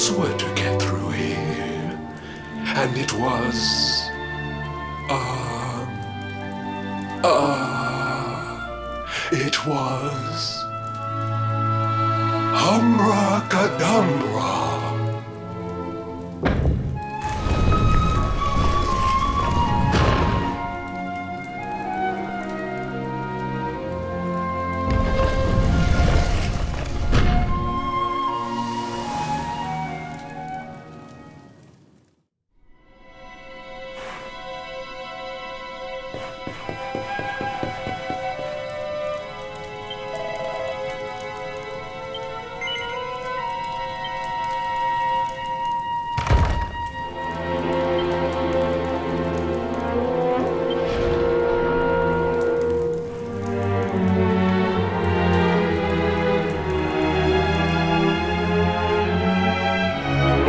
password to get through here. And it was... it was... Humracadabra.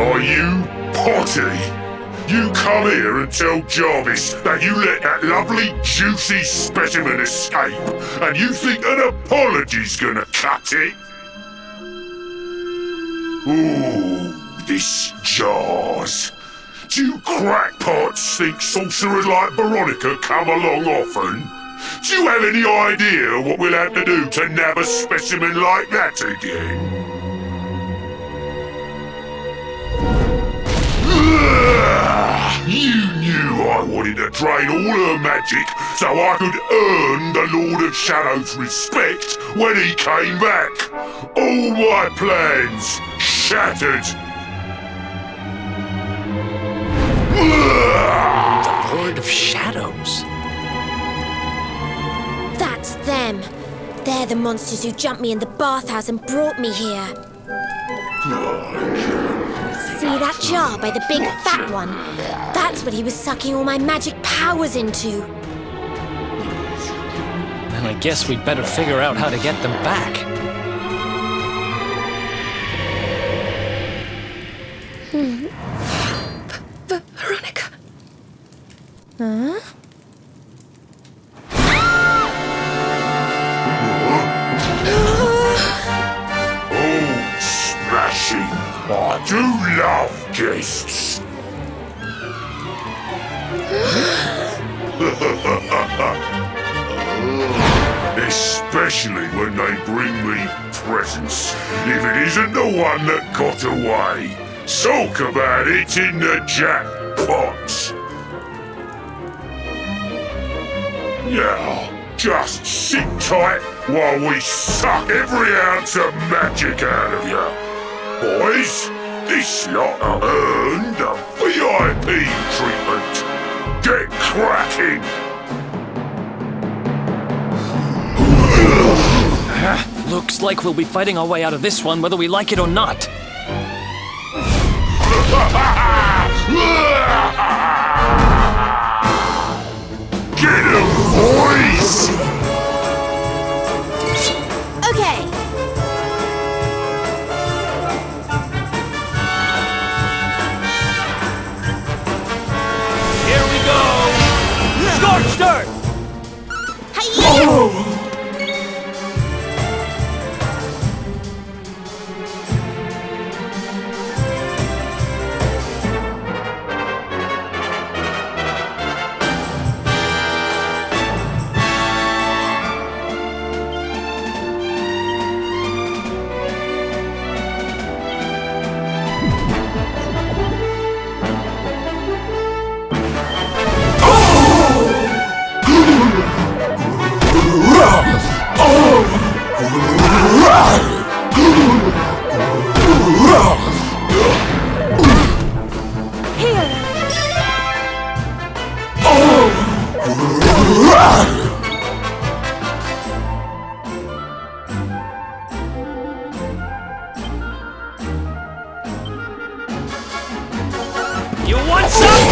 Are you Potty? You come here and tell Jarvis that you let that lovely juicy specimen escape, and you think an apology's gonna cut it? Ooh, this jars. Do you crackpots think sorcerers like Veronica come along often? Do you have any idea what we'll have to do to nab a specimen like that again? You knew I wanted to drain all her magic so I could earn the Lord of Shadow's respect when he came back. All my plans shattered. The Lord of Shadows? That's them. They're the monsters who jumped me in the bathhouse and brought me here. See that jar by the big fat one? That's what he was sucking all my magic powers into. Then I guess we'd better figure out how to get them back. Veronica. Huh? Oh, smashing. I do love guests. Especially when they bring me presents, if it isn't the one that got away. Talk about it in the jackpot. Now, just sit tight while we suck every ounce of magic out of you. Boys, this lot have earned a VIP treatment. Get cracking! Looks like we'll be fighting our way out of this one whether we like it or not. Get 'em, boys! Okay. Here we go! Scorched earth! Hi-ya! You want some?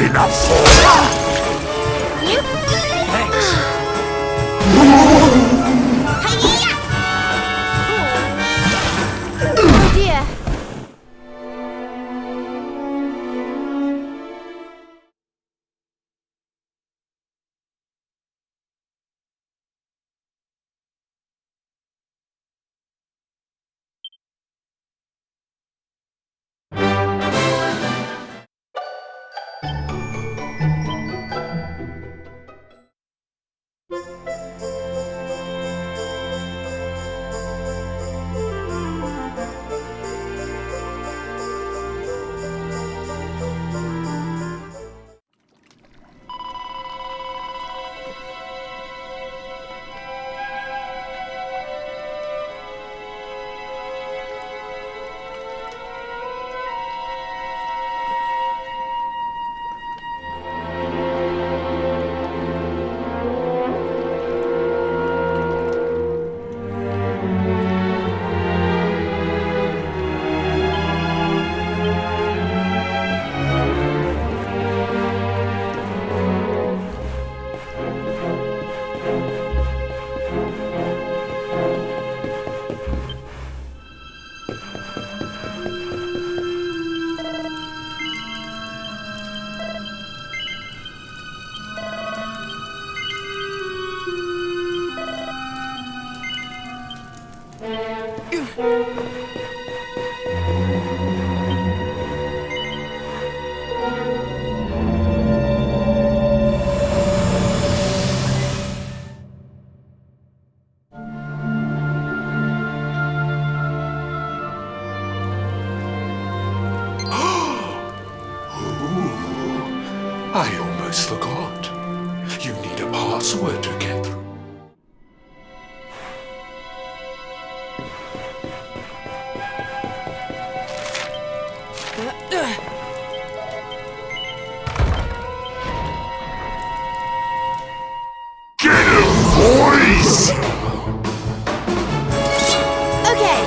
enough for ya! Thanks. Oh dear. I almost forgot. You need a password to get through. Get him, boys! Okay.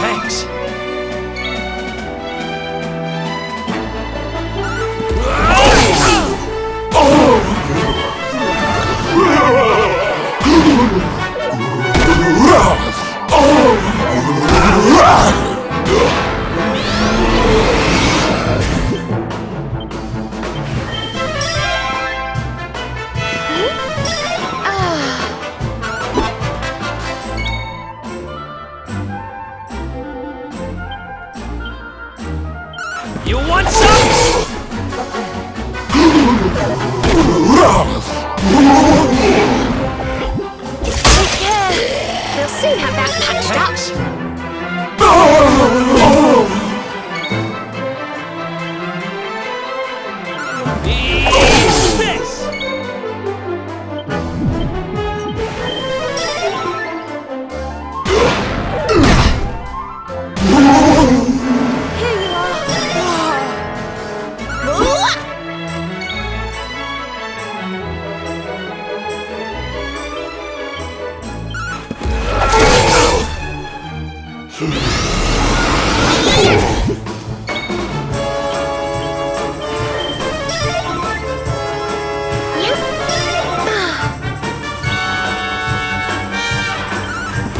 Thanks. You want some? Take care. We'll soon have that patched up. Thanks. Eat this! Here you are.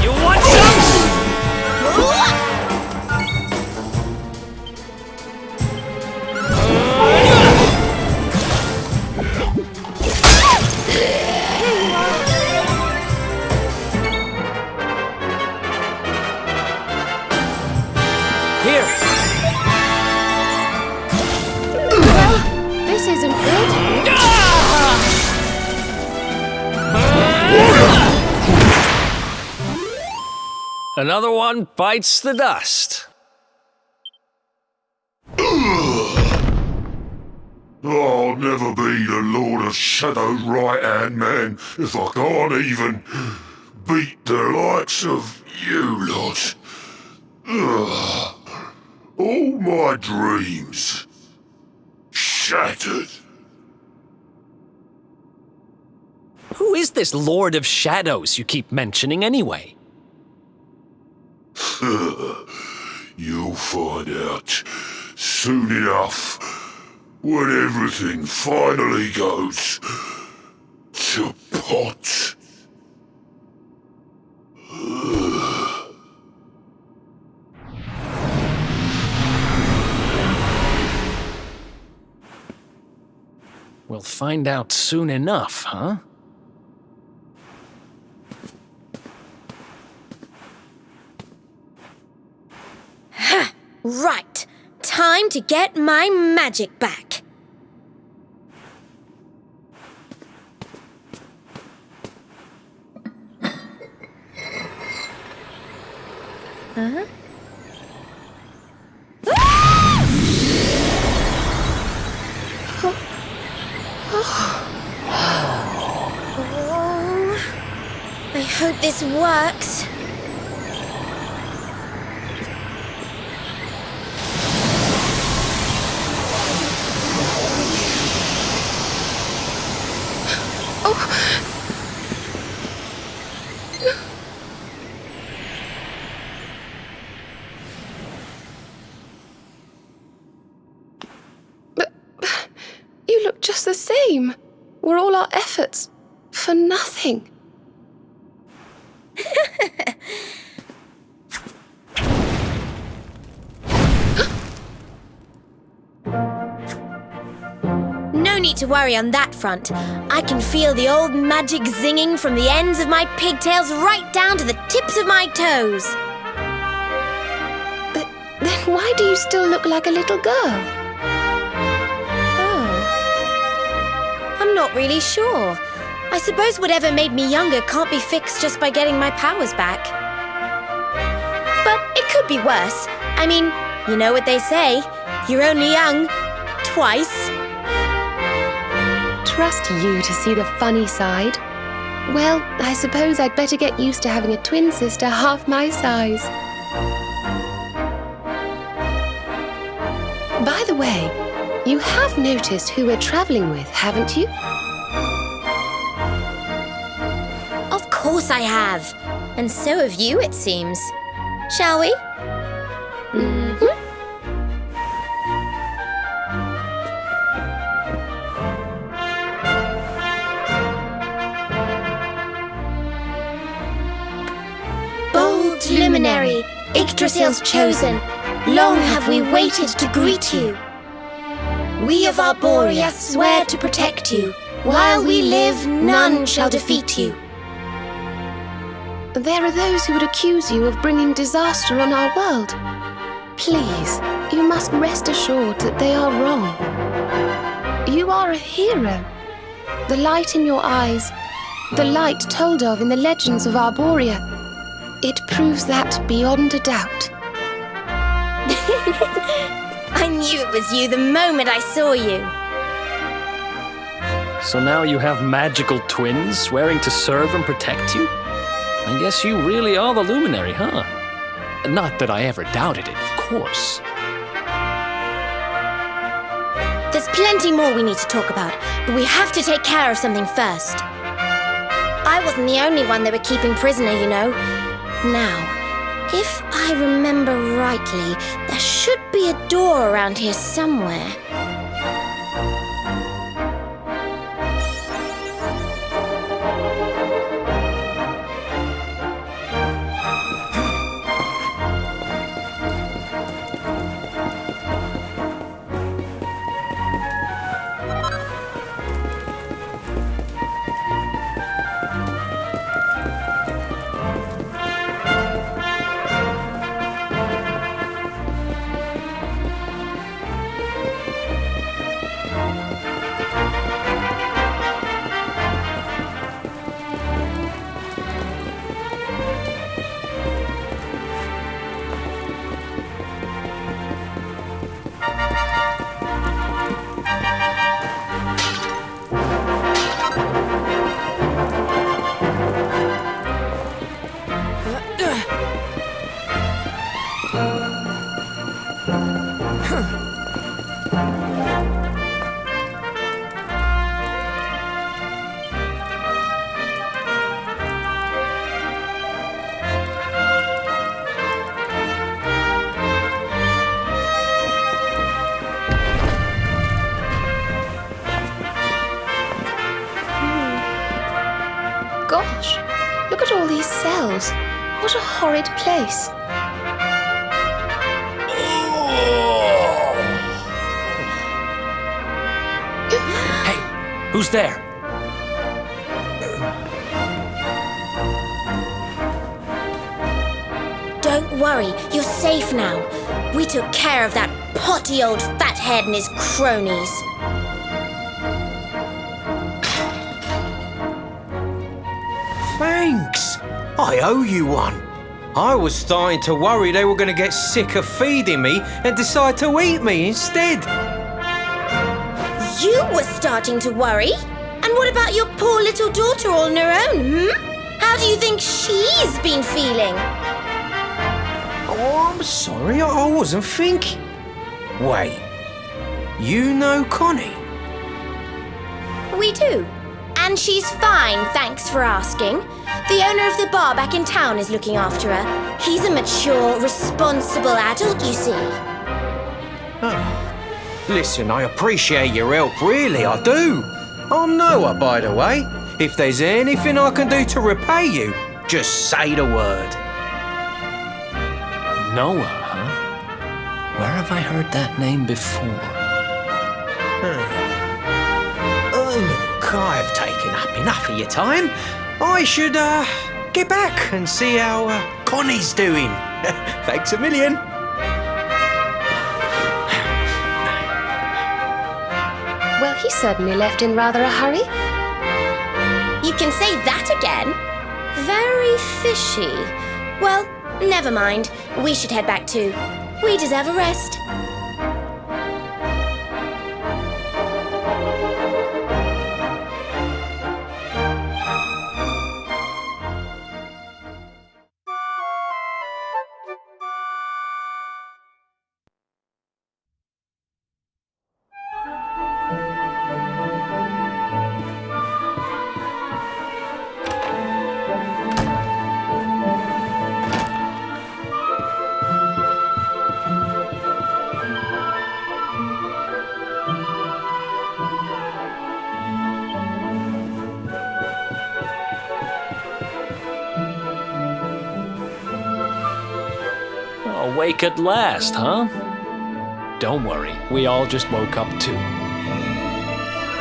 You want some? Here. Well, this isn't good. Another one bites the dust. never be the Lord of Shadow's right-hand man if I can't even beat the likes of you lot. Ugh. All my dreams shattered. Who is this Lord of Shadows you keep mentioning anyway? You'll find out soon enough when everything finally goes to pot. We'll find out soon enough, huh? Right. Time to get my magic back. Huh? Oh, I hope this works. You look just the same. Were all our efforts for nothing? No need to worry on that front. I can feel the old magic zinging from the ends of my pigtails right down to the tips of my toes. But then why do you still look like a little girl? I'm not really sure. I suppose whatever made me younger can't be fixed just by getting my powers back. But it could be worse. I mean, you know what they say. You're only young twice. Trust you to see the funny side. Well, I suppose I'd better get used to having a twin sister half my size. By the way, you have noticed who we're traveling with, haven't you? Of course I have. And so have you, it seems. Shall we? Mm-hmm. Bold luminary, Yggdrasil's chosen, long have we waited to greet you. We of Arborea swear to protect you. While we live, none shall defeat you. There are those who would accuse you of bringing disaster on our world. Please, you must rest assured that they are wrong. You are a hero. The light in your eyes, the light told of in the legends of Arborea, it proves that beyond a doubt. I knew it was you the moment I saw you. So now you have magical twins swearing to serve and protect you? I guess you really are the luminary, huh? Not that I ever doubted it, of course. There's plenty more we need to talk about, but we have to take care of something first. I wasn't the only one they were keeping prisoner, you know. Now, if I remember rightly, there should be a door around here somewhere. animals. What a horrid place. Hey, who's there? Don't worry, you're safe now. We took care of that potty old fathead and his cronies. Thanks. I owe you one. I was starting to worry they were going to get sick of feeding me and decide to eat me instead. You were starting to worry? And what about your poor little daughter all on her own, How do you think she's been feeling? Oh, I'm sorry, I wasn't thinking. Wait, you know Connie? We do. And she's fine, thanks for asking. The owner of the bar back in town is looking after her. He's a mature, responsible adult, you see. Listen, I appreciate your help, really, I do. I'm Noah, by the way. If there's anything I can do to repay you, just say the word. Noah, huh? Where have I heard that name before? Look, I've taken up enough of your time. I should, get back and see how, Connie's doing. Thanks a million. Well, he certainly left in rather a hurry. You can say that again? Very fishy. Well, never mind. We should head back too. We deserve a rest. Awake at last, huh? Don't worry, we all just woke up too.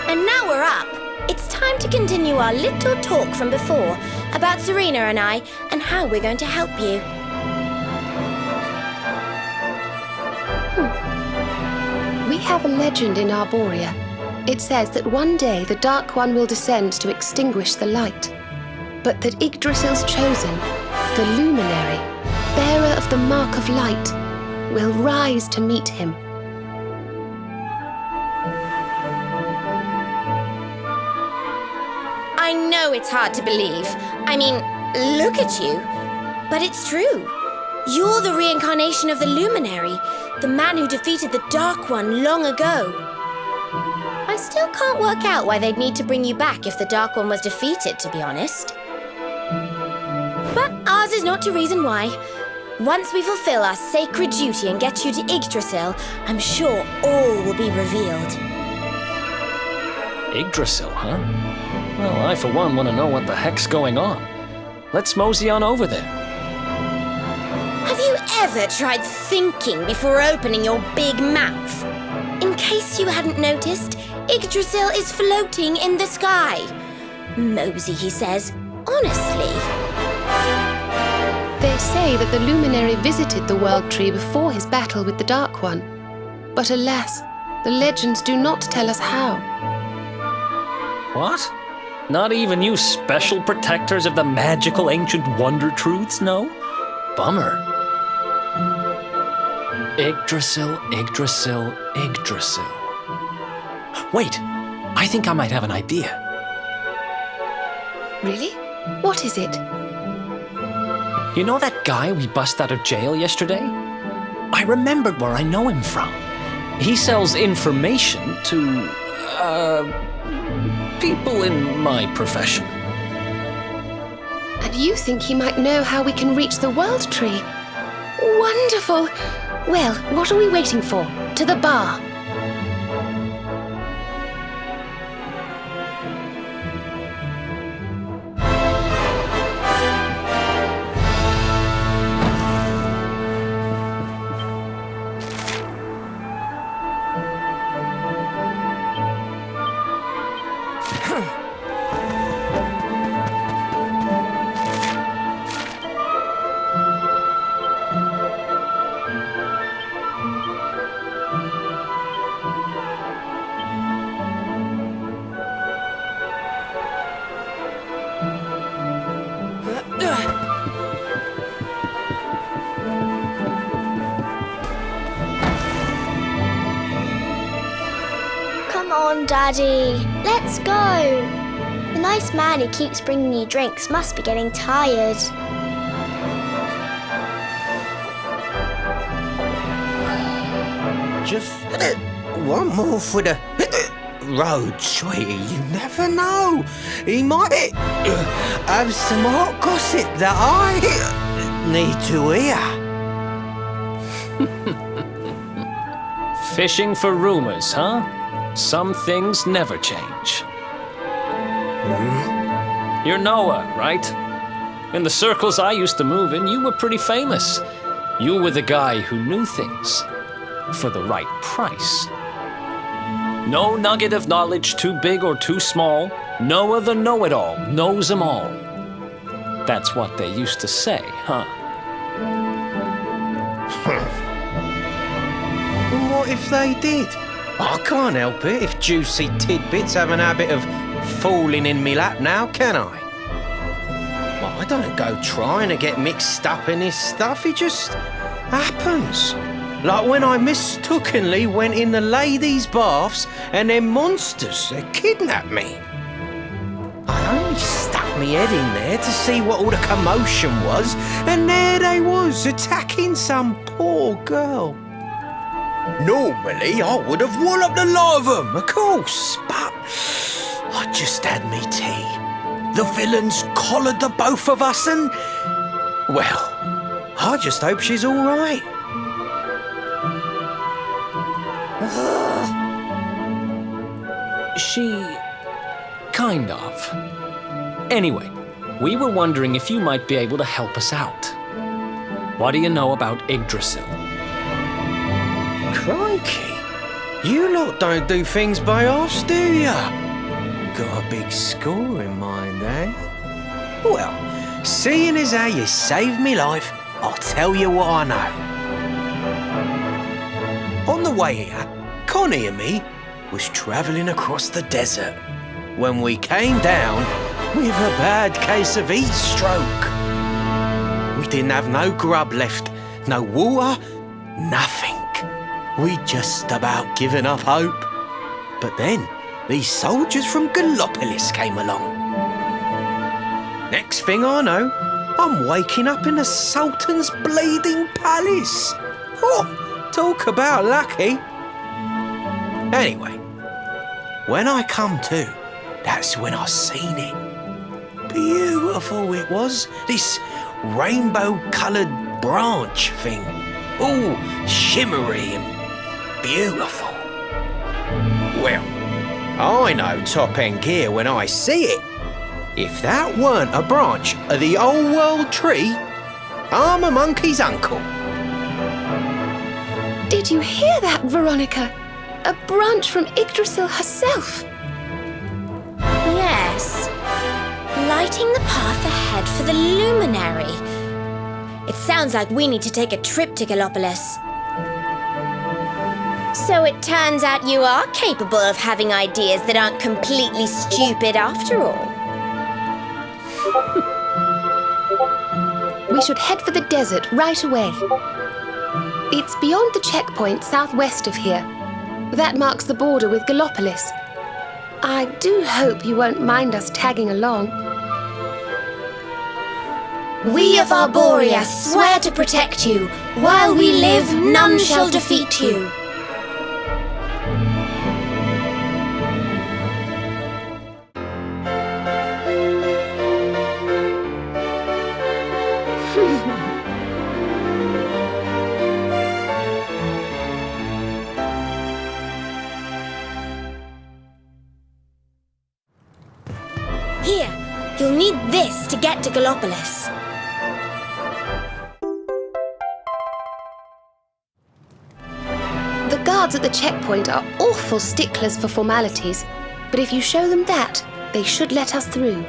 And now we're up. It's time to continue our little talk from before about Serena and I and how we're going to help you. We have a legend in Arborea. It says that one day the Dark One will descend to extinguish the light, but that Yggdrasil's chosen, the luminary, bearer of the mark of light, will rise to meet him. I know it's hard to believe. I mean, look at you. But it's true. You're the reincarnation of the luminary, the man who defeated the Dark One long ago. I still can't work out why they'd need to bring you back if the Dark One was defeated, to be honest. But ours is not to reason why. Once we fulfill our sacred duty and get you to Yggdrasil, I'm sure all will be revealed. Yggdrasil, huh? Well, I for one want to know what the heck's going on. Let's mosey on over there. Have you ever tried thinking before opening your big mouth? In case you hadn't noticed, Yggdrasil is floating in the sky. Mosey, he says. Honestly. They say that the luminary visited the World Tree before his battle with the Dark One. But alas, the legends do not tell us how. What? Not even you special protectors of the magical ancient wonder truths know? Bummer. Yggdrasil, Yggdrasil, Yggdrasil. Wait, I think I might have an idea. Really? What is it? You know that guy we bust out of jail yesterday? I remembered where I know him from. He sells information to, people in my profession. And you think he might know how we can reach the World Tree? Wonderful! Well, what are we waiting for? To the bar. Come on, Daddy. Let's go. The nice man who keeps bringing you drinks must be getting tired. Just one more for the road, sweetie. You never know. He might have some hot gossip that I need to hear. Fishing for rumors, huh? Some things never change. You're Noah, right? In the circles I used to move in, you were pretty famous. You were the guy who knew things. For the right price. No nugget of knowledge too big or too small. Noah the know-it-all knows them all. That's what they used to say, huh? What if they did? I can't help it if juicy tidbits have an habit of falling in me lap now, can I? Well, I don't go trying to get mixed up in this stuff, it just happens. Like when I mistakenly went in the ladies' baths and them monsters, they kidnapped me. I only stuck me head in there to see what all the commotion was, and there they was, attacking some poor girl. Normally, I would have walloped the lot of them, of course, but I just had me tea. The villains collared the both of us and, well, I just hope she's all right. She... kind of. Anyway, we were wondering if you might be able to help us out. What do you know about Yggdrasil? Crikey, you lot don't do things by halves, do ya? Got a big score in mind, eh? Well, seeing as how you saved me life, I'll tell you what I know. On the way here, Connie and me was travelling across the desert when we came down with a bad case of heat stroke. We didn't have no grub left, no water, nothing. We'd just about given up hope. But then these soldiers from Gallopolis came along. Next thing I know, I'm waking up in the Sultan's bleeding palace. Oh, talk about lucky. Anyway, when I come to, that's when I seen it. Beautiful it was, this rainbow-coloured branch thing. All shimmery and beautiful. Well, I know top-end gear when I see it. If that weren't a branch of the old world tree, I'm a monkey's uncle. Did you hear that, Veronica? A branch from Yggdrasil herself. Yes. Lighting the path ahead for the luminary. It sounds like we need to take a trip to Gallopolis. So it turns out you are capable of having ideas that aren't completely stupid after all. We should head for the desert right away. It's beyond the checkpoint southwest of here. That marks the border with Gallopolis. I do hope you won't mind us tagging along. We of Arborea swear to protect you. While we live, none shall defeat you. Here, you'll need this to get to Gallopolis. The guards at the checkpoint are awful sticklers for formalities, but if you show them that, they should let us through.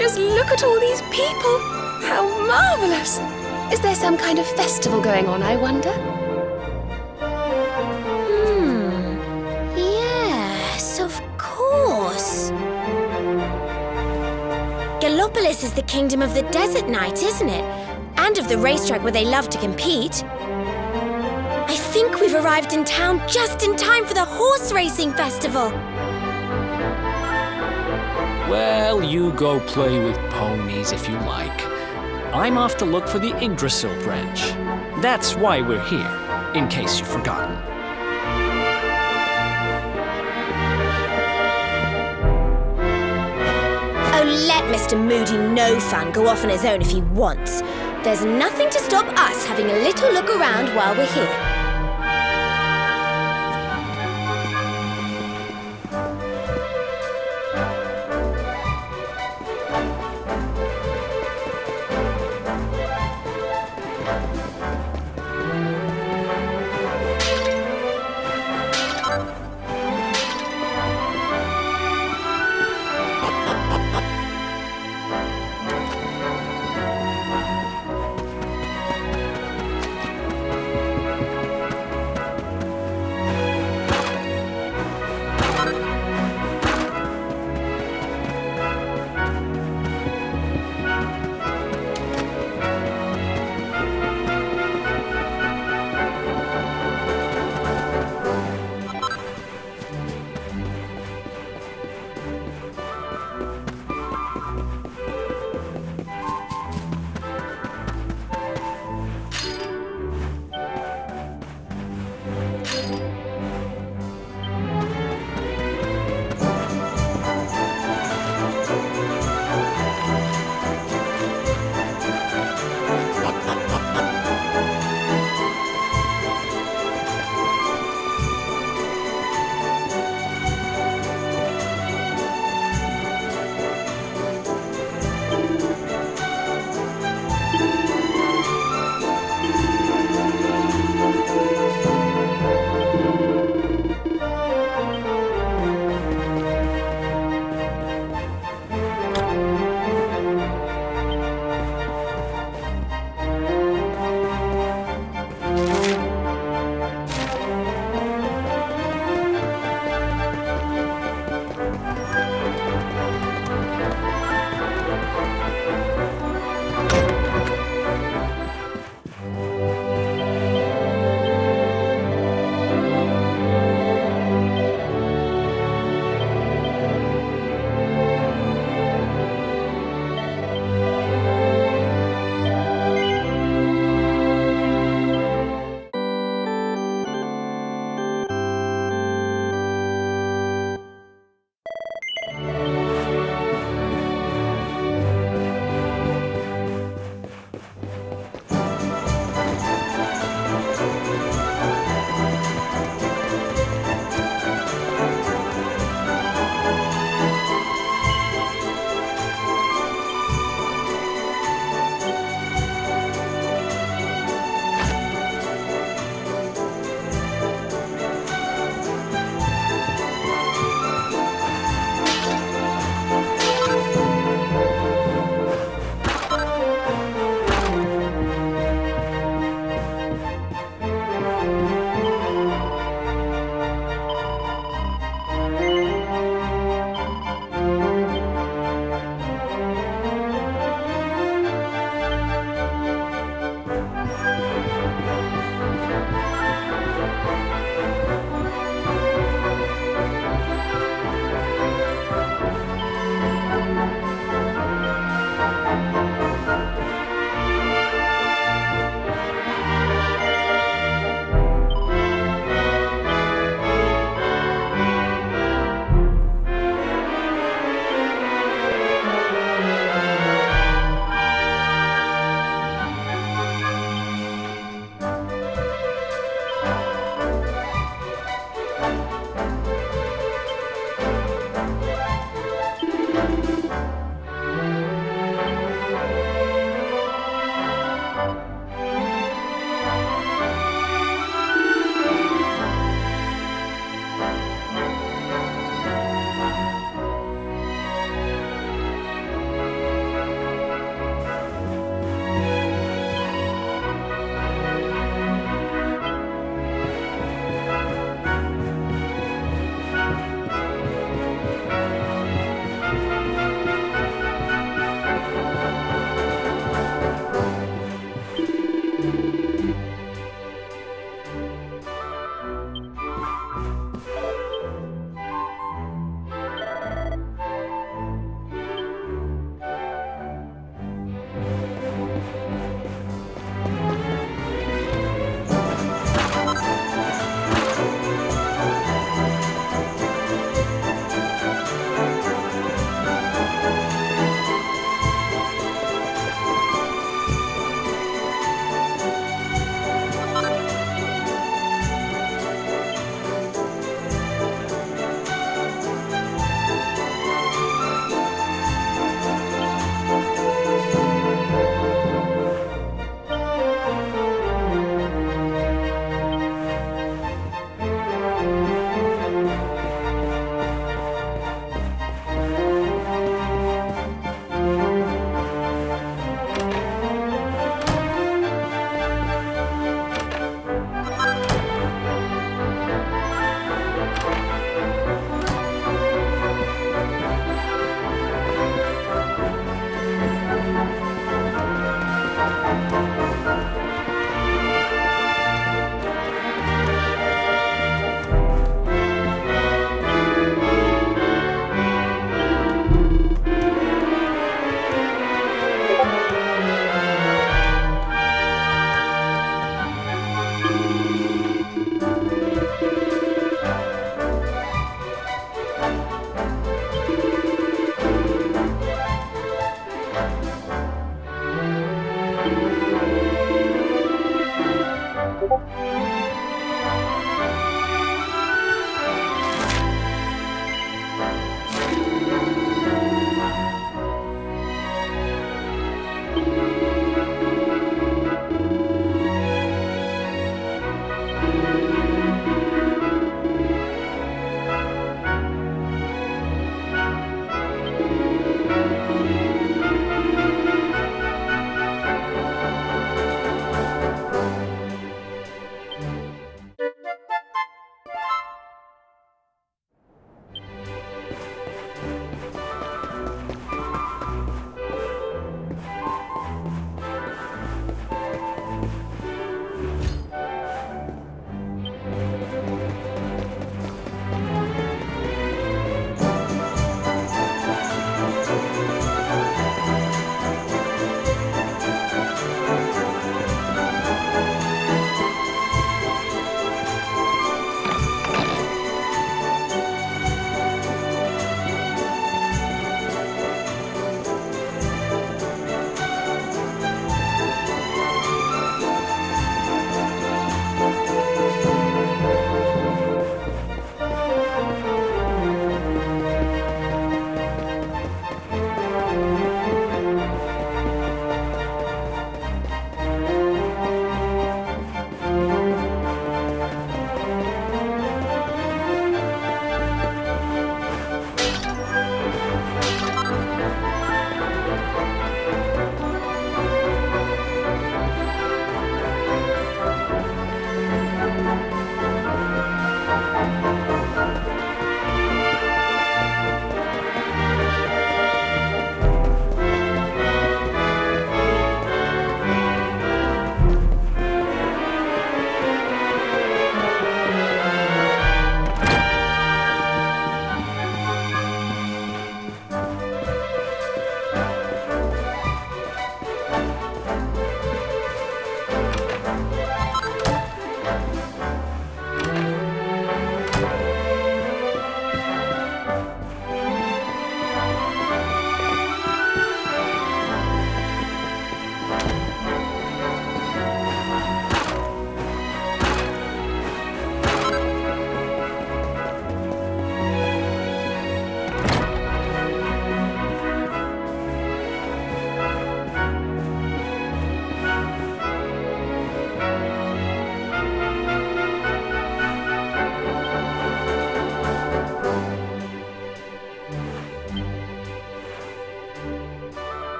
Just look at all these people! How marvellous! Is there some kind of festival going on, I wonder? Yes, of course. Gallopolis is the kingdom of the desert knight, isn't it? And of the racetrack where they love to compete. I think we've arrived in town just in time for the horse racing festival. Well, you go play with ponies if you like. I'm off to look for the Yggdrasil branch. That's why we're here, in case you've forgotten. Oh, let Mr. Moody No Fun go off on his own if he wants. There's nothing to stop us having a little look around while we're here.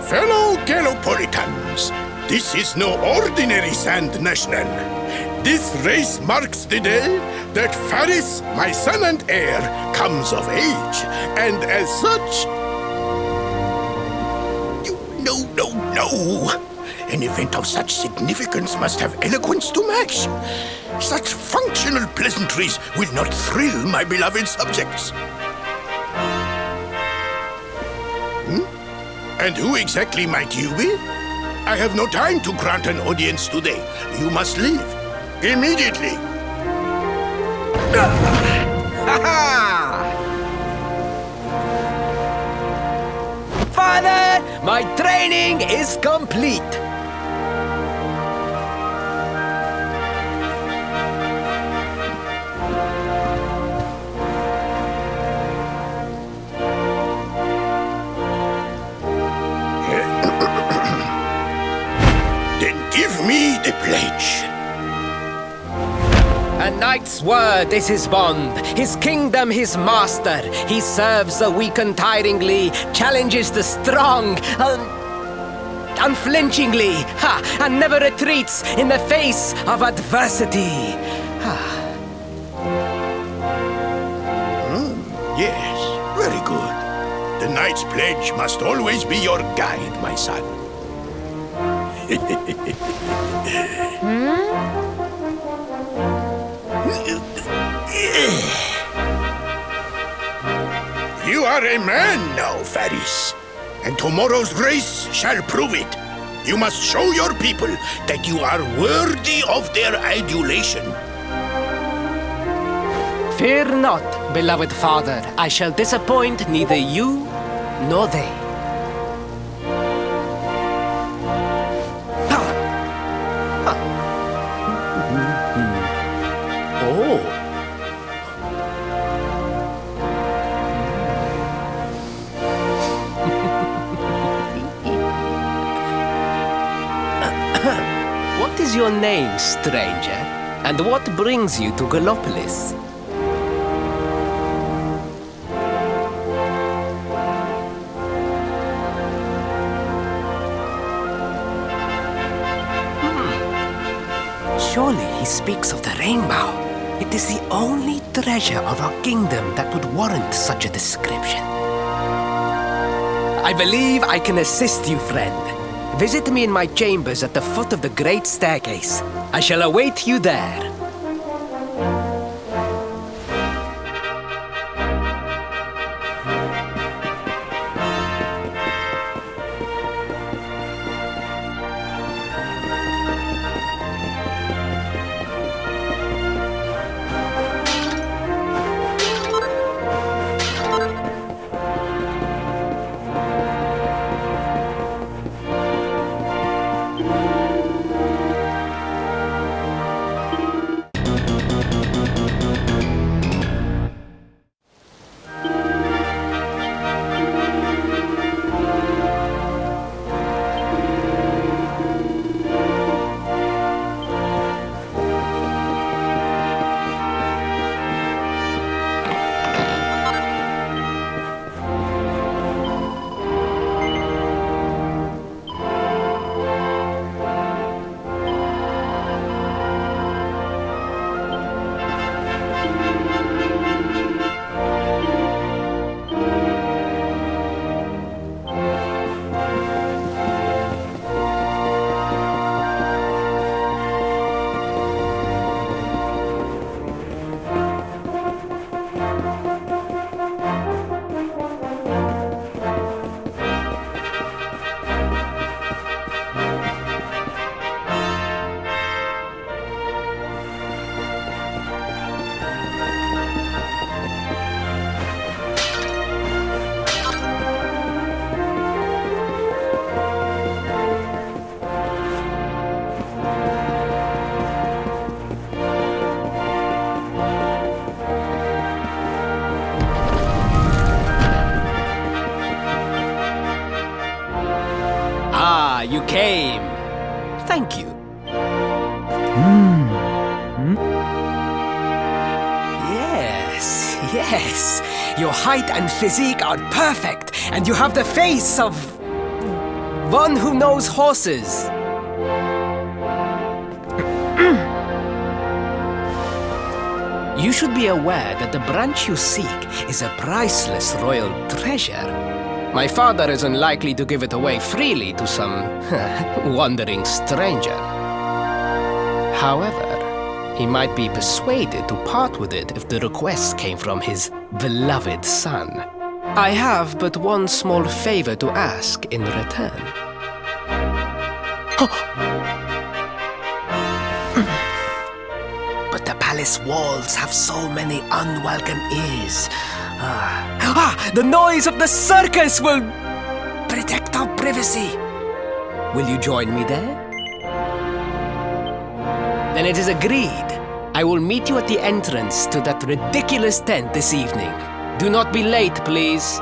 Fellow Galopolitans, this is no ordinary Sand National. This race marks the day that Faris, my son and heir, comes of age, and as such... No. An event of such significance must have eloquence to match. Such functional pleasantries will not thrill my beloved subjects. And who exactly might you be? I have no time to grant an audience today. You must leave. Immediately. Father, my training is complete. a pledge. A knight's word is his bond, his kingdom his master. He serves the weak untiringly, challenges the strong unflinchingly, and never retreats in the face of adversity. Yes, very good. The knight's pledge must always be your guide, my son. You are a man now, Faris. And tomorrow's race shall prove it. You must show your people that you are worthy of their adulation. Fear not, beloved father. I shall disappoint neither you nor they. Oh. What is your name, stranger? And what brings you to Gallopolis? Surely he speaks of the rainbow. It is the only treasure of our kingdom that would warrant such a description. I believe I can assist you, friend. Visit me in my chambers at the foot of the great staircase. I shall await you there. You came. Thank you. Yes. Your height and physique are perfect, and you have the face of one who knows horses. You should be aware that the branch you seek is a priceless royal treasure. My father is unlikely to give it away freely to some wandering stranger. However, he might be persuaded to part with it if the request came from his beloved son. I have but one small favor to ask in return. But the palace walls have so many unwelcome ears. The noise of the circus will protect our privacy. Will you join me there? Then it is agreed. I will meet you at the entrance to that ridiculous tent this evening. Do not be late, please.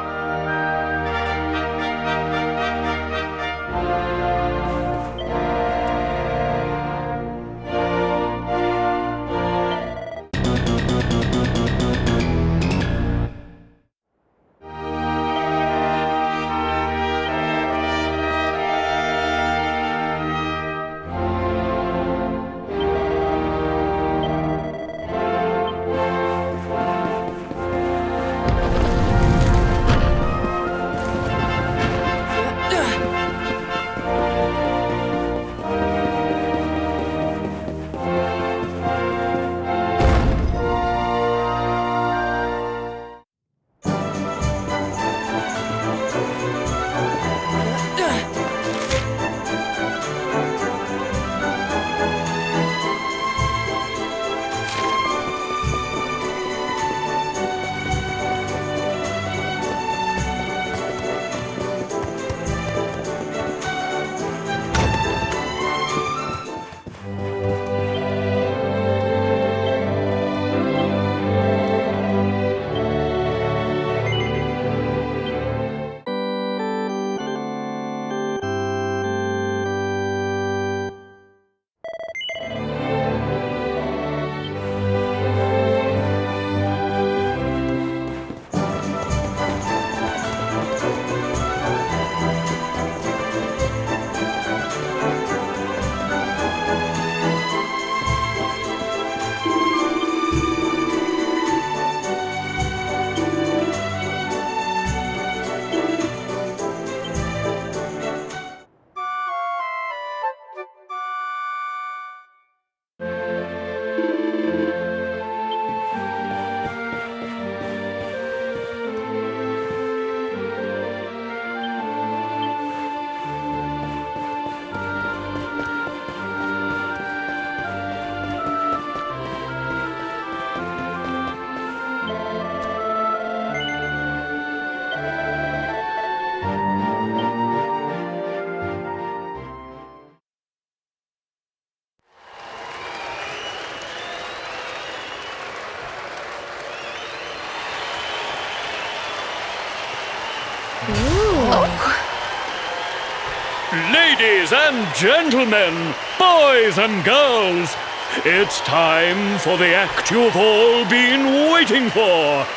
Ladies and gentlemen, boys and girls, it's time for the act you've all been waiting for.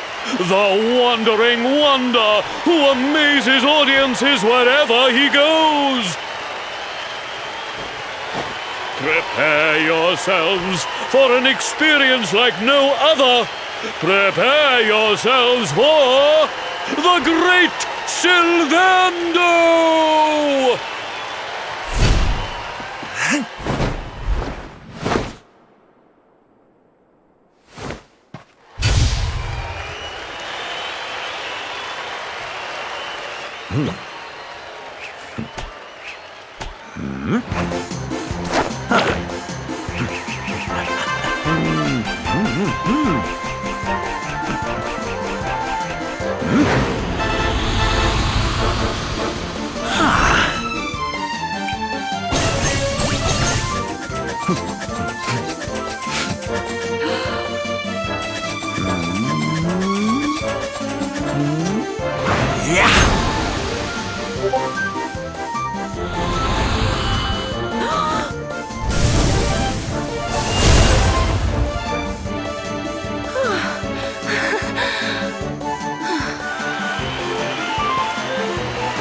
The wandering wonder who amazes audiences wherever he goes. Prepare yourselves for an experience like no other. Prepare yourselves for the Great Sylvando!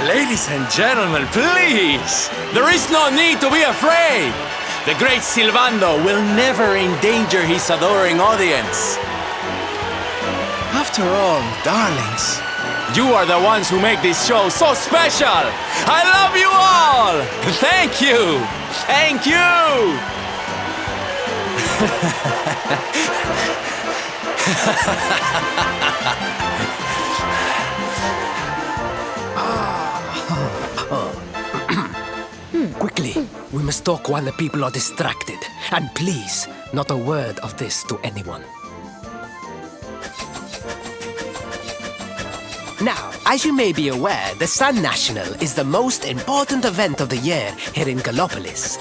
Ladies and gentlemen, please! There is no need to be afraid! The great Sylvando will never endanger his adoring audience. After all, darlings, you are the ones who make this show so special! I love you all! Thank you! Thank you! Quickly, we must talk while the people are distracted. And please, not a word of this to anyone. Now, as you may be aware, the Sun National is the most important event of the year here in Gallopolis.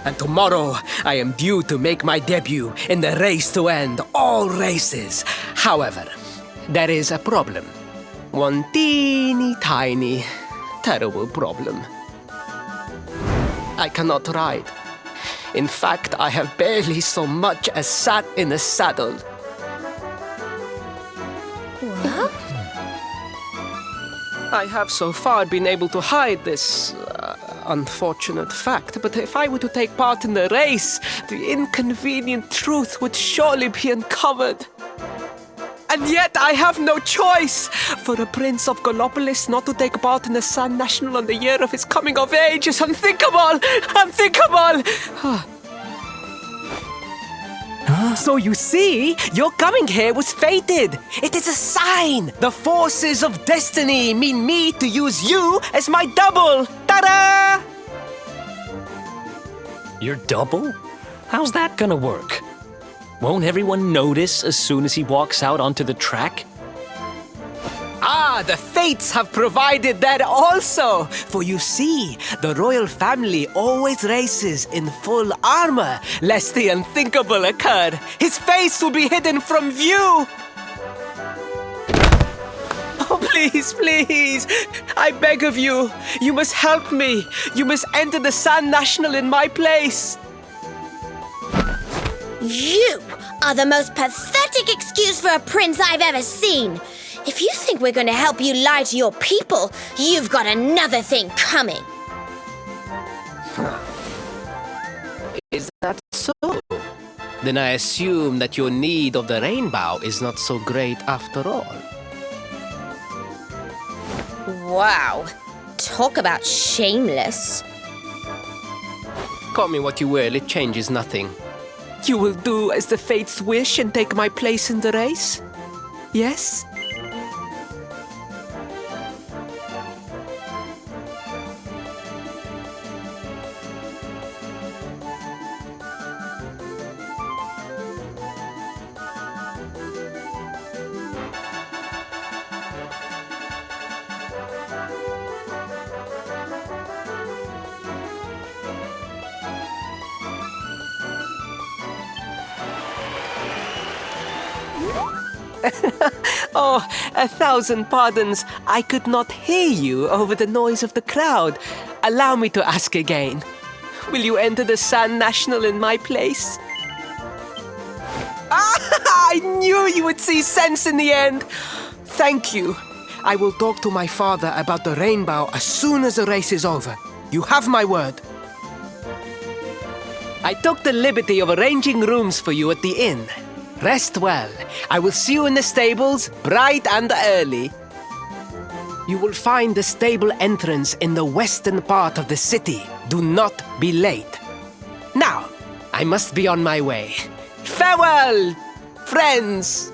And tomorrow, I am due to make my debut in the race to end all races. However, there is a problem. One teeny tiny, terrible problem. I cannot ride. In fact, I have barely so much as sat in the saddle. What? I have so far been able to hide this unfortunate fact, but if I were to take part in the race, the inconvenient truth would surely be uncovered. And yet I have no choice! For a prince of Gallopolis not to take part in the Sun National on the year of his coming of age is unthinkable! Unthinkable! So you see, your coming here was fated! It is a sign! The forces of destiny mean me to use you as my double! Ta-da! Your double? How's that gonna work? Won't everyone notice as soon as he walks out onto the track? Ah, the fates have provided that also! For you see, the royal family always races in full armor, lest the unthinkable occur. His face will be hidden from view! Oh, please, please! I beg of you, you must help me! You must enter the Sun National in my place! You are the most pathetic excuse for a prince I've ever seen. If you think we're going to help you lie to your people, you've got another thing coming. Is that so? Then I assume that your need of the rainbow is not so great after all. Wow. Talk about shameless. Call me what you will, it changes nothing. You will do as the fates wish and take my place in the race? Yes? Oh, 1,000 pardons. I could not hear you over the noise of the crowd. Allow me to ask again. Will you enter the Sand National in my place? I knew you would see sense in the end. Thank you. I will talk to my father about the rainbow as soon as the race is over. You have my word. I took the liberty of arranging rooms for you at the inn. Rest well. I will see you in the stables, bright and early. You will find the stable entrance in the western part of the city. Do not be late. Now, I must be on my way. Farewell, friends!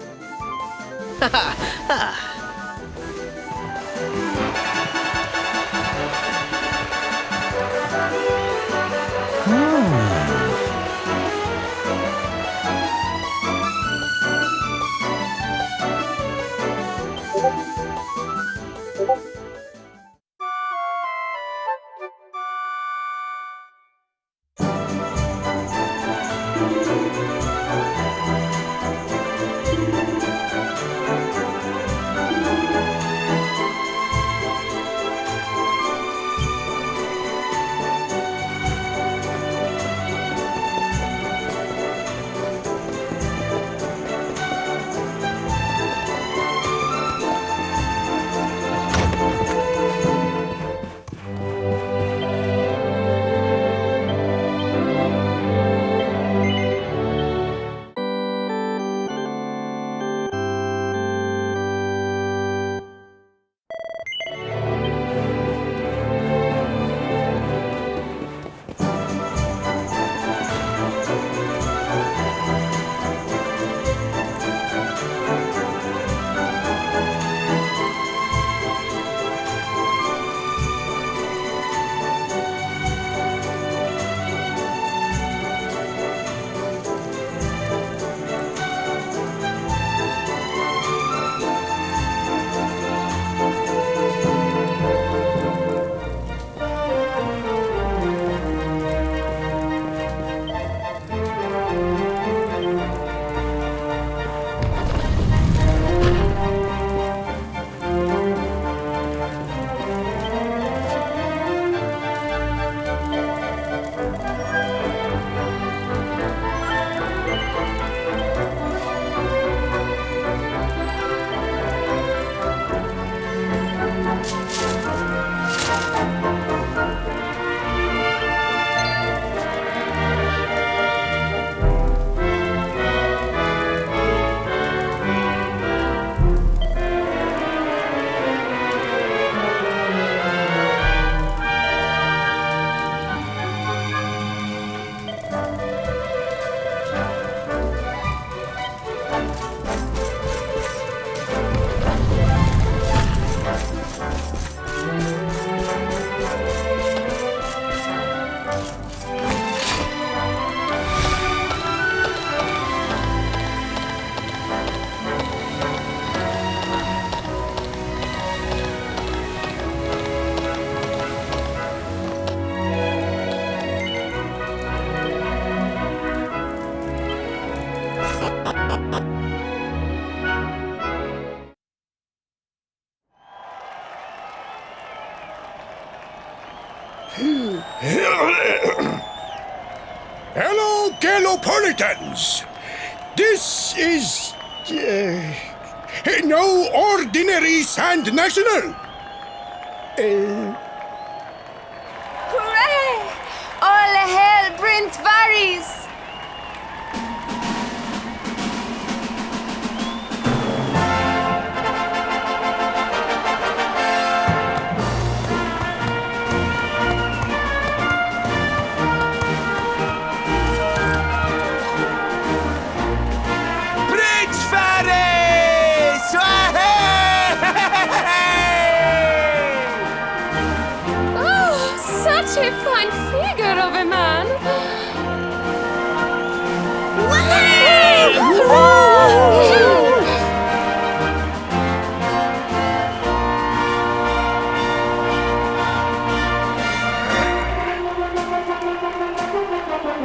Hello, Galopolitans! This is... no ordinary Sand National! Hooray! All hail Prince Varys! Such a fine figure of a man!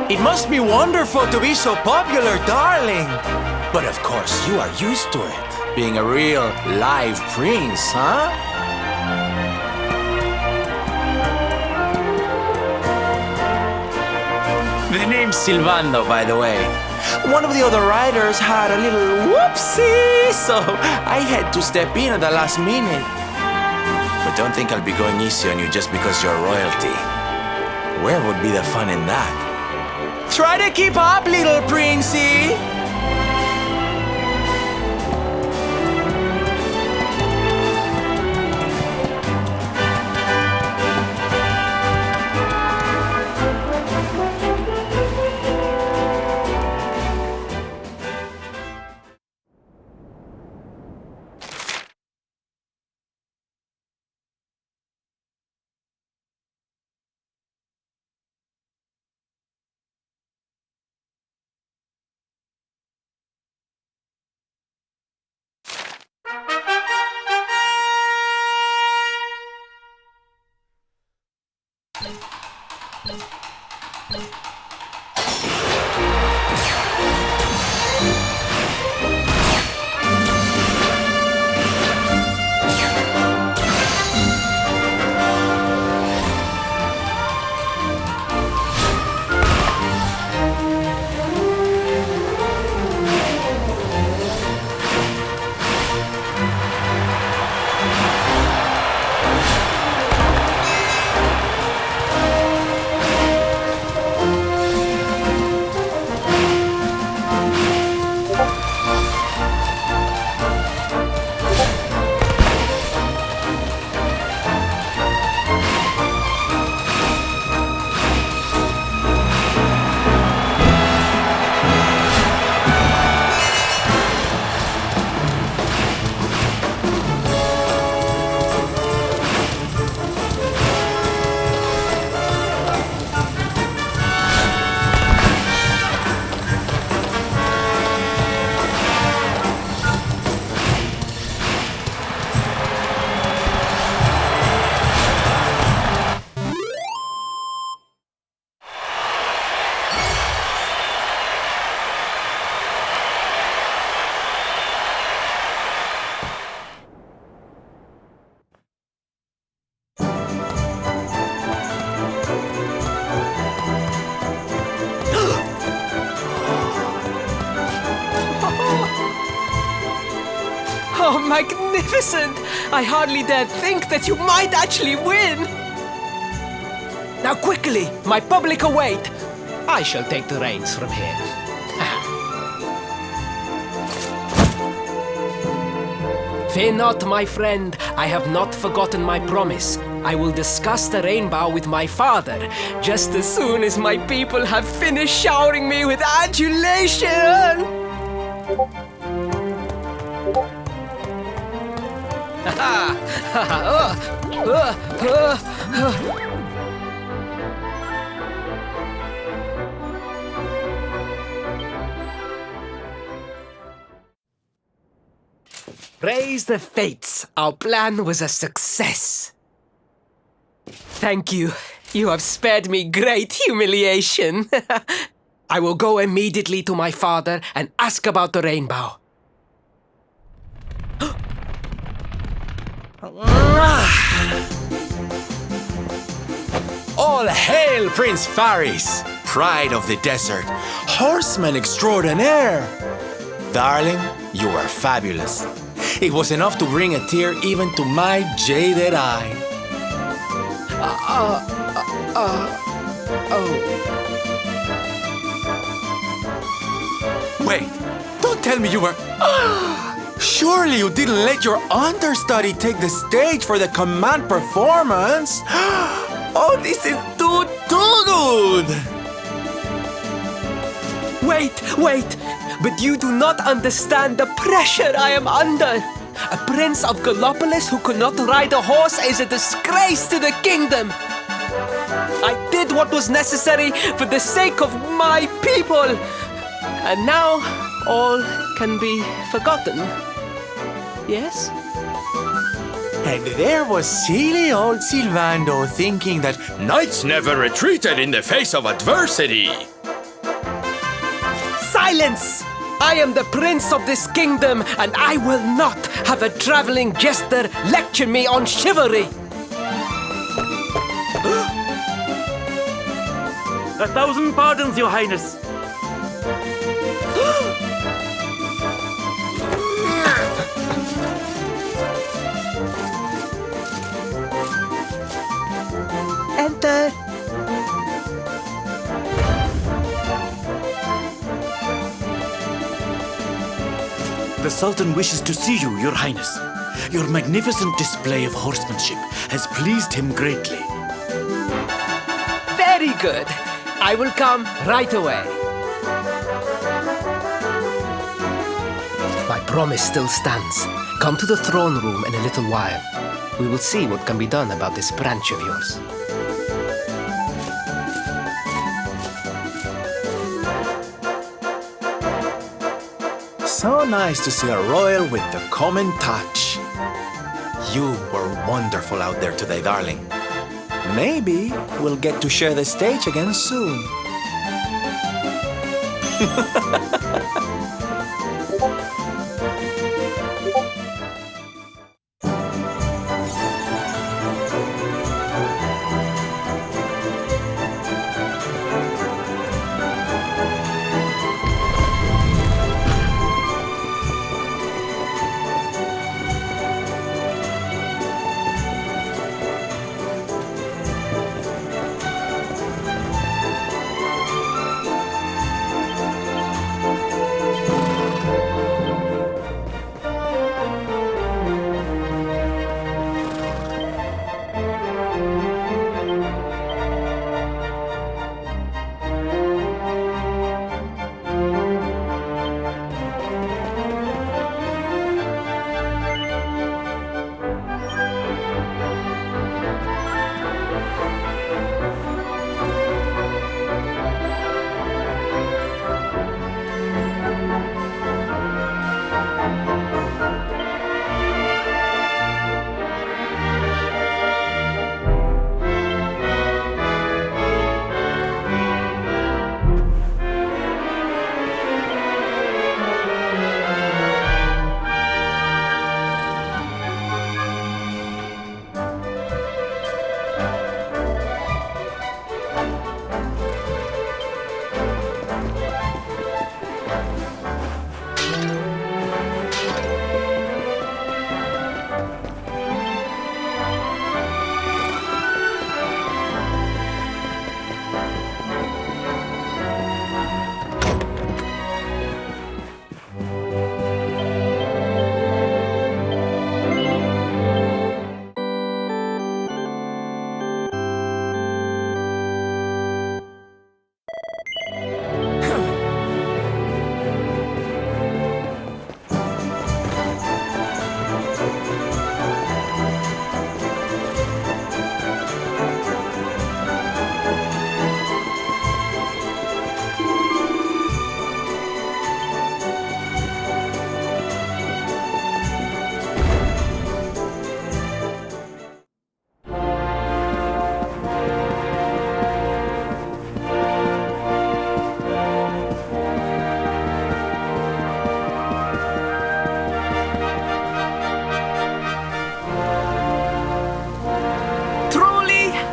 It must be wonderful to be so popular, darling. But of course, you are used to it. being a real live prince, huh? The name's Silvando, by the way. One of the other riders had a little whoopsie, so I had to step in at the last minute. But don't think I'll be going easy on you just because you're royalty. Where would be the fun in that? Try to keep up, little princey! Oh, magnificent! I hardly dare think that you might actually win! Now quickly, my public await! I shall take the reins from here. Fear not, my friend. I have not forgotten my promise. I will discuss the rainbow with my father, just as soon as my people have finished showering me with adulation! Praise the fates, our plan was a success. Thank you. You have spared me great humiliation. I will go immediately to my father and ask about the rainbow. All hail Prince Faris, pride of the desert, horseman extraordinaire. Darling, you are fabulous. It was enough to bring a tear even to my jaded eye. Wait, don't tell me you were... Surely you didn't let your understudy take the stage for the command performance? Oh, this is too good! Wait! But you do not understand the pressure I am under! A prince of Gallopolis who could not ride a horse is a disgrace to the kingdom! I did what was necessary for the sake of my people! And now, all can be forgotten. Yes? And there was silly old Silvando thinking that knights never retreated in the face of adversity. Silence! I am the prince of this kingdom, and I will not have a traveling jester lecture me on chivalry. 1,000 pardons, Your Highness. Enter. The Sultan wishes to see you, Your Highness. Your magnificent display of horsemanship has pleased him greatly. Very good. I will come right away. My promise still stands. Come to the throne room in a little while. We will see what can be done about this branch of yours. So nice to see a royal with the common touch. You were wonderful out there today, darling. Maybe we'll get to share the stage again soon.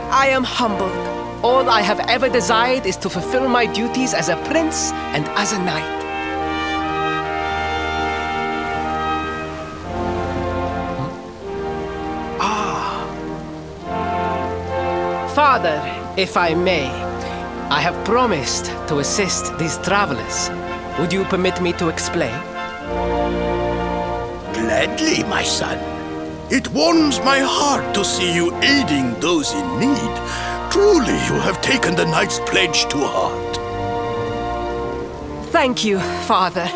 I am humbled. All I have ever desired is to fulfill my duties as a prince and as a knight. Father, if I may, I have promised to assist these travelers. Would you permit me to explain? Gladly, my son. It warms my heart to see you aiding those in need. Truly, you have taken the knight's pledge to heart. Thank you, Father.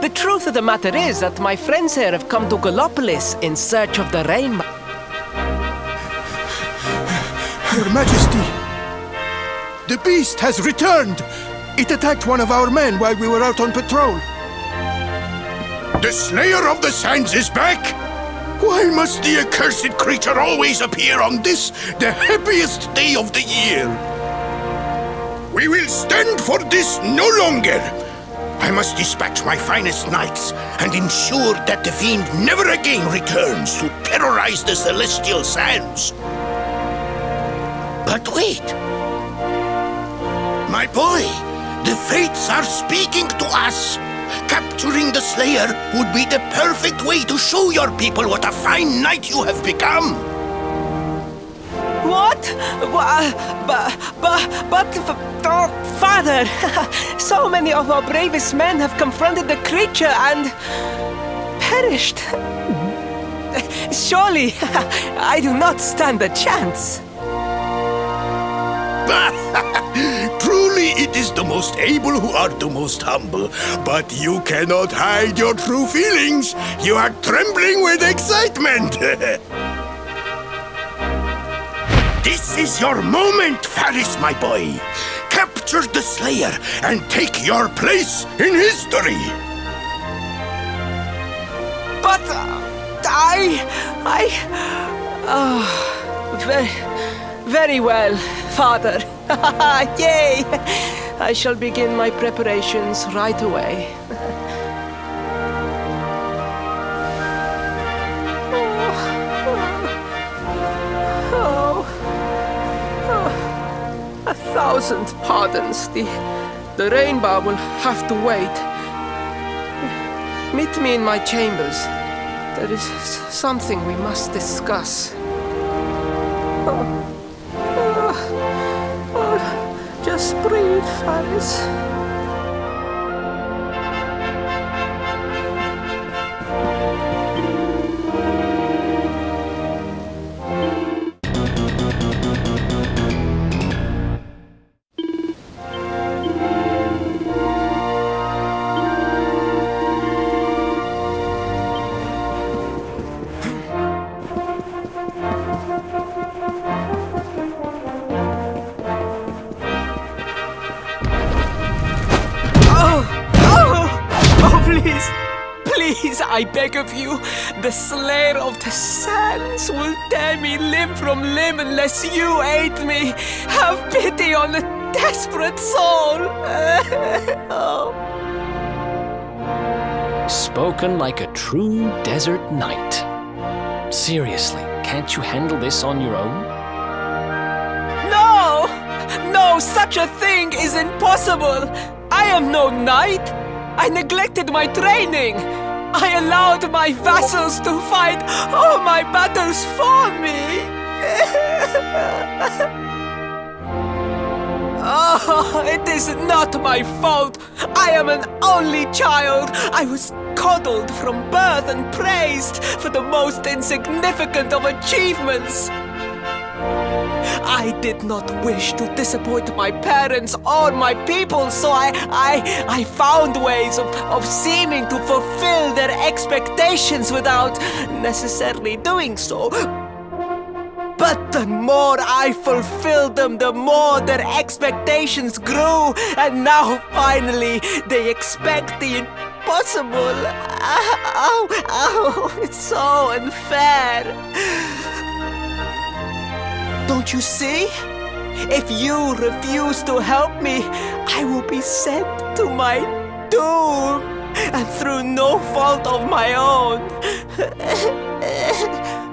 The truth of the matter is that my friends here have come to Gallopolis in search of the rainbow. Your Majesty, the beast has returned. It attacked one of our men while we were out on patrol. The Slayer of the Sands is back! Why must the accursed creature always appear on this, the happiest day of the year? We will stand for this no longer! I must dispatch my finest knights and ensure that the fiend never again returns to terrorize the celestial sands. But wait! My boy, the fates are speaking to us. Capturing the Slayer would be the perfect way to show your people what a fine knight you have become. What? Father, so many of our bravest men have confronted the creature and perished. Surely, I do not stand a chance. Truly, it is the most able who are the most humble. But you cannot hide your true feelings. You are trembling with excitement. This is your moment, Faris, my boy. Capture the Slayer and take your place in history. But very well, Father. Yay! I shall begin my preparations right away. A thousand pardons. The rainbow will have to wait. Meet me in my chambers. There is something we must discuss. Just breathe, Faris. Please, I beg of you, the Slayer of the Sands will tear me limb from limb unless you aid me. Have pity on a desperate soul. Oh. Spoken like a true desert knight. Seriously, can't you handle this on your own? No, such a thing is impossible. I am no knight. I neglected my training. I allowed my vassals to fight all my battles for me. Oh, it is not my fault. I am an only child. I was coddled from birth and praised for the most insignificant of achievements. I did not wish to disappoint my parents or my people, so I found ways of seeming to fulfill their expectations without necessarily doing so. But the more I fulfilled them, the more their expectations grew, and now finally they expect the impossible. Oh, it's so unfair. Don't you see? If you refuse to help me, I will be sent to my doom, and through no fault of my own.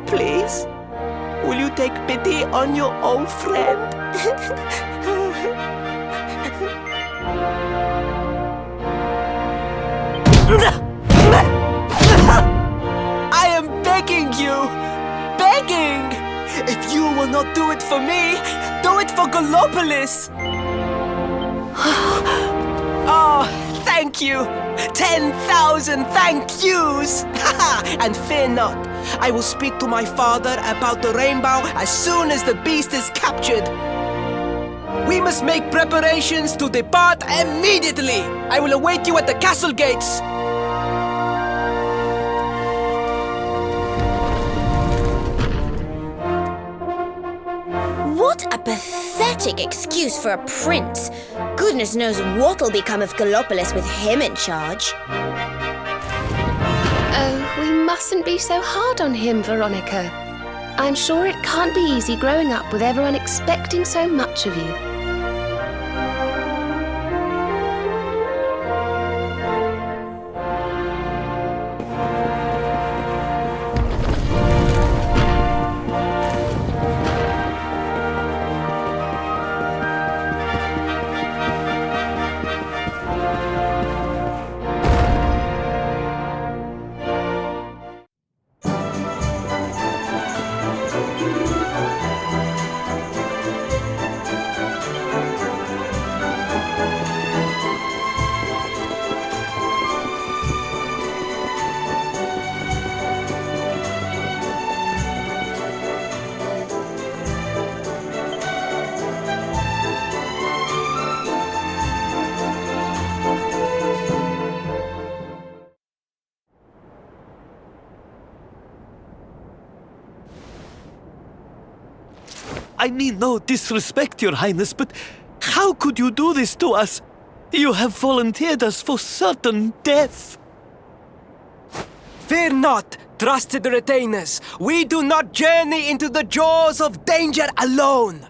Please, will you take pity on your old friend? I am begging you, begging! If you will not do it for me, do it for Gallopolis! Oh, thank you! 10,000 thank yous! And fear not, I will speak to my father about the rainbow as soon as the beast is captured. We must make preparations to depart immediately! I will await you at the castle gates! What a pathetic excuse for a prince. Goodness knows what'll become of Gallopolis with him in charge. Oh, we mustn't be so hard on him, Veronica. I'm sure it can't be easy growing up with everyone expecting so much of you. I mean no disrespect, Your Highness, but how could you do this to us? You have volunteered us for certain death. Fear not, trusted retainers. We do not journey into the jaws of danger alone.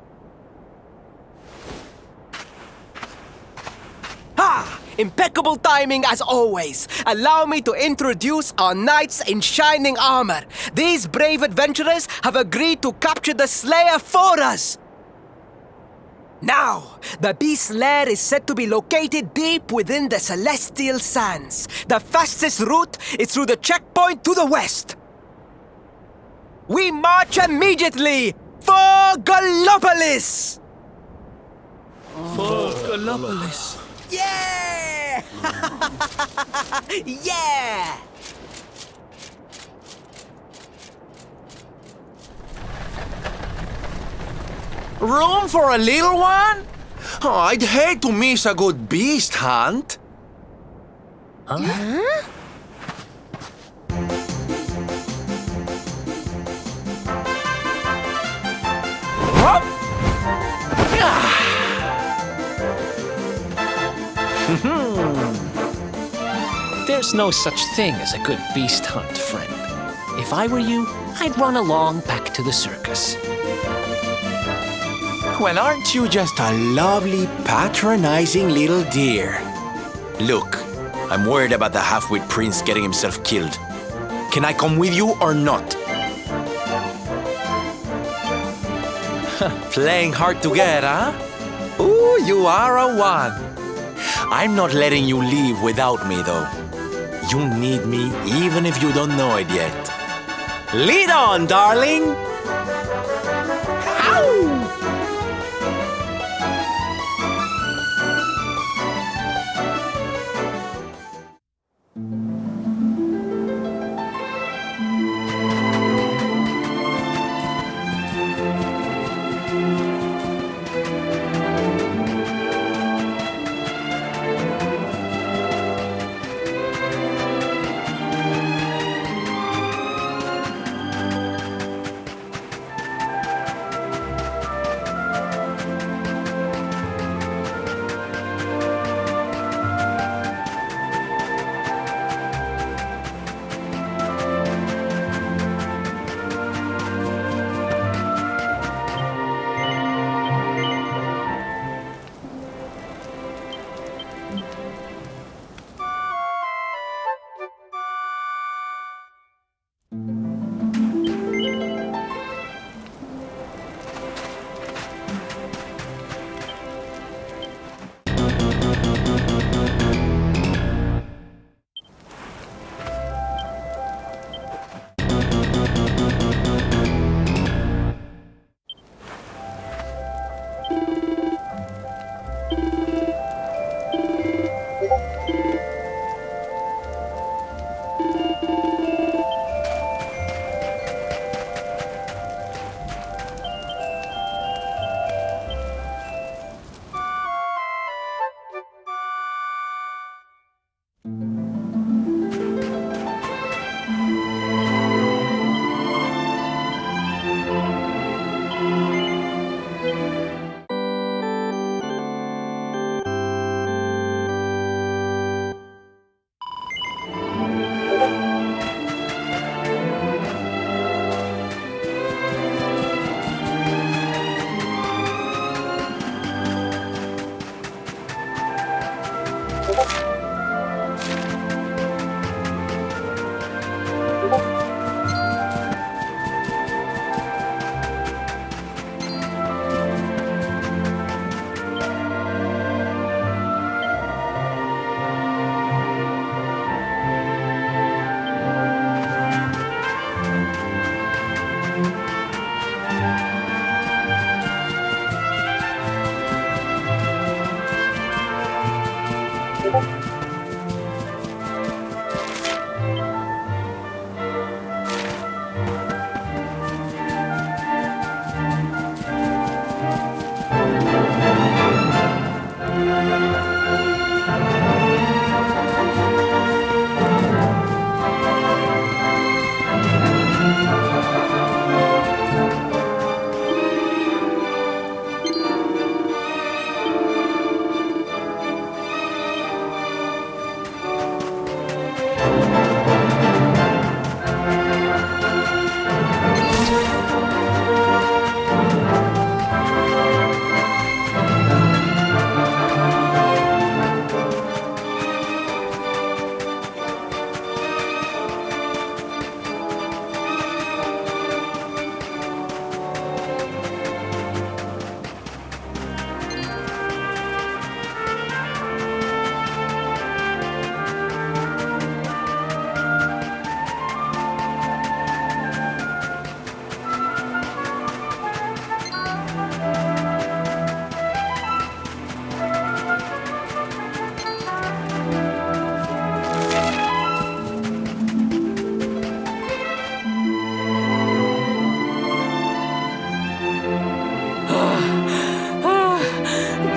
Ha! Impeccable timing as always. Allow me to introduce our knights in shining armor. These brave adventurers have agreed to capture the Slayer for us. Now, the beast's lair is said to be located deep within the Celestial Sands. The fastest route is through the checkpoint to the west. We march immediately for Gallopolis! For Gallopolis. Yeah! Yeah! Room for a little one? Oh, I'd hate to miss a good beast hunt. There's no such thing as a good beast hunt, friend. If I were you, I'd run along back to the circus. Well, aren't you just a lovely, patronizing little dear? Look, I'm worried about the half-wit prince getting himself killed. Can I come with you or not? Playing hard to get, huh? Ooh, you are a one. I'm not letting you leave without me, though. You need me even if you don't know it yet. Lead on, darling! Ow!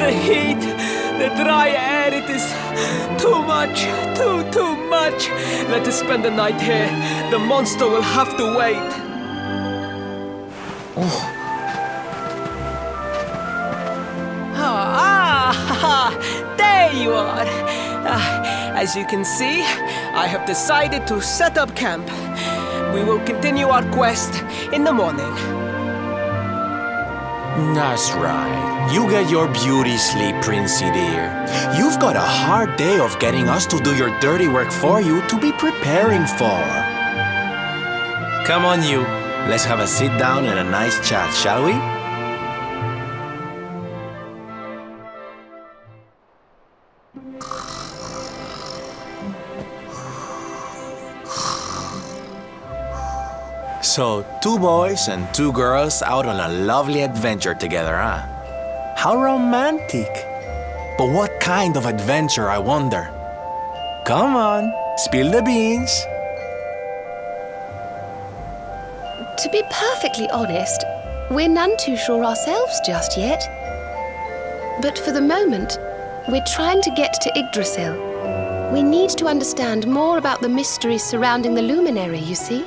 The heat, the dry air, it is too much, too much. Let us spend the night here. The monster will have to wait. There you are. As you can see, I have decided to set up camp. We will continue our quest in the morning. That's right. You get your beauty sleep, Princey dear. You've got a hard day of getting us to do your dirty work for you to be preparing for. Come on, you. Let's have a sit down and a nice chat, shall we? So, 2 boys and 2 girls out on a lovely adventure together, huh? How romantic. But what kind of adventure, I wonder? Come on, spill the beans. To be perfectly honest, we're none too sure ourselves just yet. But for the moment, we're trying to get to Yggdrasil. We need to understand more about the mysteries surrounding the luminary, you see?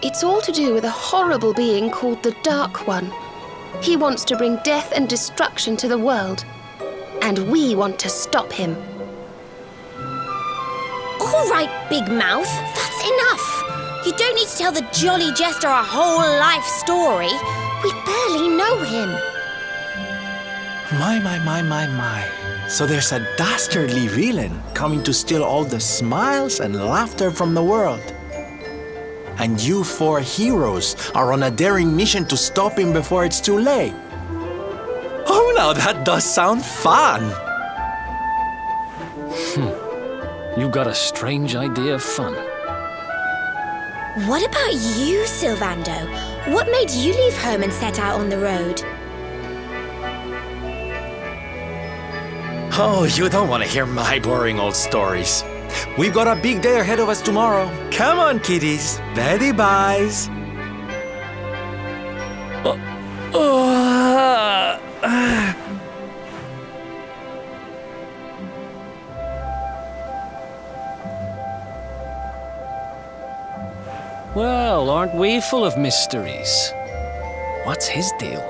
It's all to do with a horrible being called the Dark One. He wants to bring death and destruction to the world. And we want to stop him. All right, Big Mouth, that's enough. You don't need to tell the Jolly Jester our whole life story. We barely know him. My. So there's a dastardly villain coming to steal all the smiles and laughter from the world. And you 4 heroes are on a daring mission to stop him before it's too late. Oh, now that does sound fun. You got a strange idea of fun. What about you, Sylvando? What made you leave home and set out on the road? Oh, you don't want to hear my boring old stories. We've got a big day ahead of us tomorrow. Come on, kiddies. Betty buys. Well, aren't we full of mysteries? What's his deal?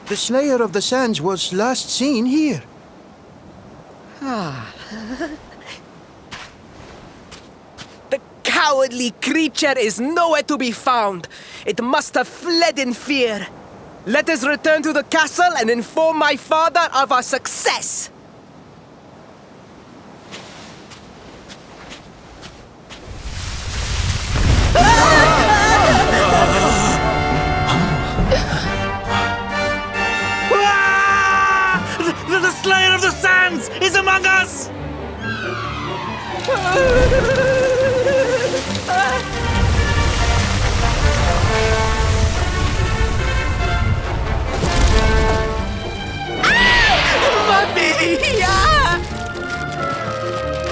The Slayer of the Sands was last seen here. The cowardly creature is nowhere to be found. It must have fled in fear. Let us return to the castle and inform my father of our success. The Slayer of the Sands is among us!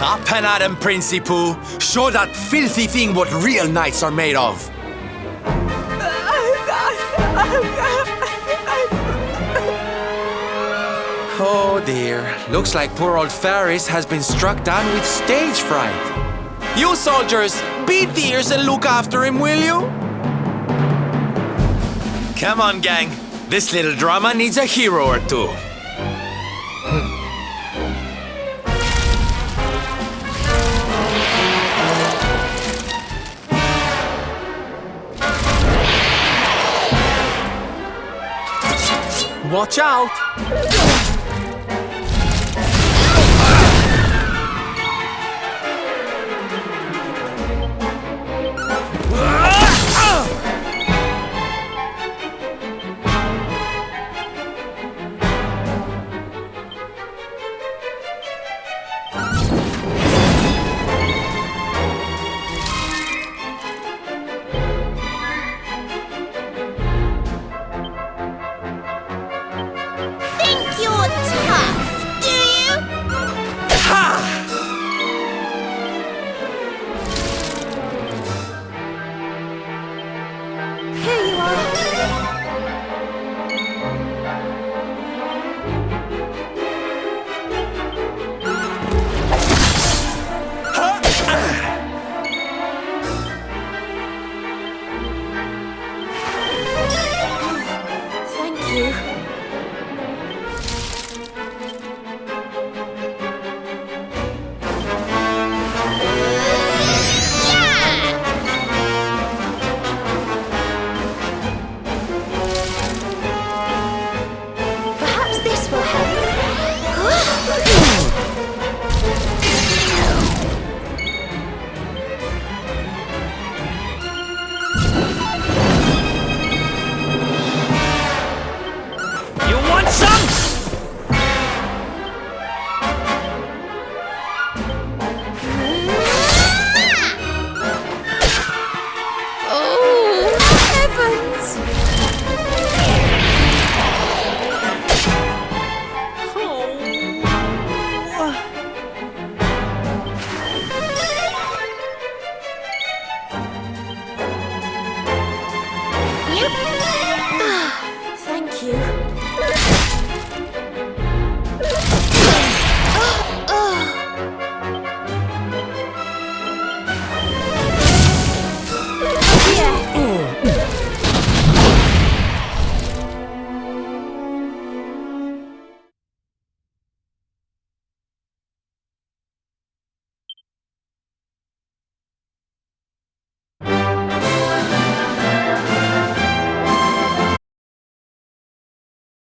Up and at him, Princey Pooh. Show that filthy thing what real knights are made of. Oh dear. Looks like poor old Faris has been struck down with stage fright. You soldiers, beat the ears and look after him, will you? Come on, gang. This little drama needs a hero or two. Watch out!